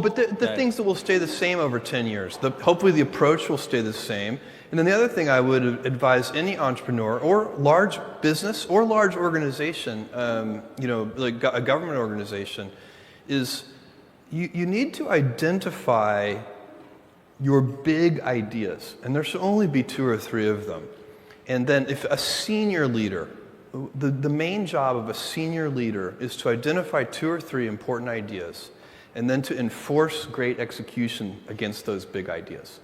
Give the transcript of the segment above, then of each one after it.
But the things that will stay the same over 10 years, hopefully the approach will stay the same. And then the other thing I would advise any entrepreneur or large business or large organization, like a government organization, is you need to identify your big ideas. And there should only be 2 or 3 of them. And then if a senior leader, the main job of a senior leader is to identify 2 or 3 important ideas and then to enforce great execution against those big ideas.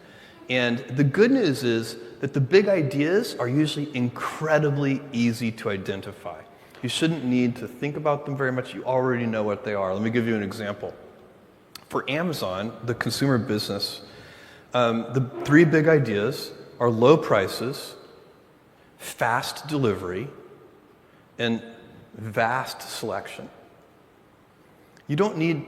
And the good news is that the big ideas are usually incredibly easy to identify. You shouldn't need to think about them very much. You already know what they are. Let me give you an example. For Amazon, the consumer business, the 3 big ideas are low prices, fast delivery, and vast selection. You don't need,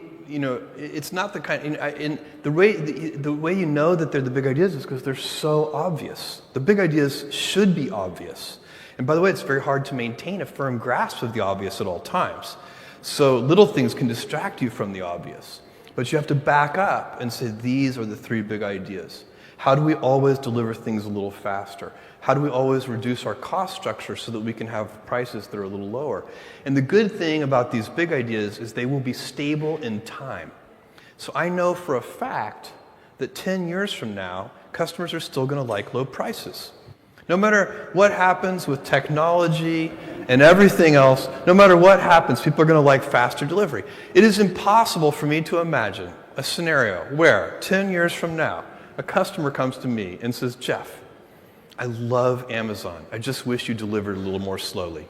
it's not the kind, the way you know that they're the big ideas is because they're so obvious. The big ideas should be obvious. And by the way, it's very hard to maintain a firm grasp of the obvious at all times. So little things can distract you from the obvious. But you have to back up and say, these are the 3 big ideas. How do we always deliver things a little faster? How do we always reduce our cost structure so that we can have prices that are a little lower? And the good thing about these big ideas is they will be stable in time. So I know for a fact that 10 years from now, customers are still going to like low prices. No matter what happens with technology and everything else, no matter what happens, people are going to like faster delivery. It is impossible for me to imagine a scenario where 10 years from now, a customer comes to me and says, Jeff, I love Amazon. I just wish you delivered a little more slowly.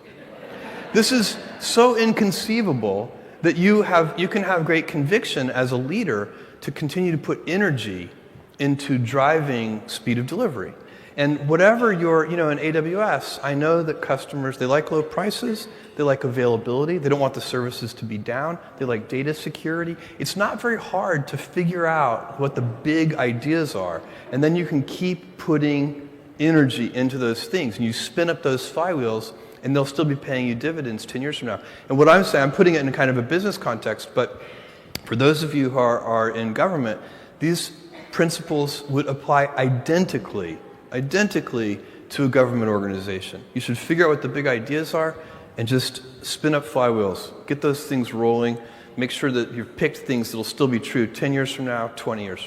This is so inconceivable that you can have great conviction as a leader to continue to put energy into driving speed of delivery. And whatever in AWS, I know that customers, they like low prices, they like availability, they don't want the services to be down, they like data security. It's not very hard to figure out what the big ideas are, and then you can keep putting energy into those things, and you spin up those flywheels, and they'll still be paying you dividends 10 years from now. And what I'm saying, I'm putting it in kind of a business context, but for those of you who are in government, these principles would apply identically to a government organization. You should figure out what the big ideas are and just spin up flywheels. Get those things rolling. Make sure that you've picked things that will still be true 10 years from now, 20 years from now.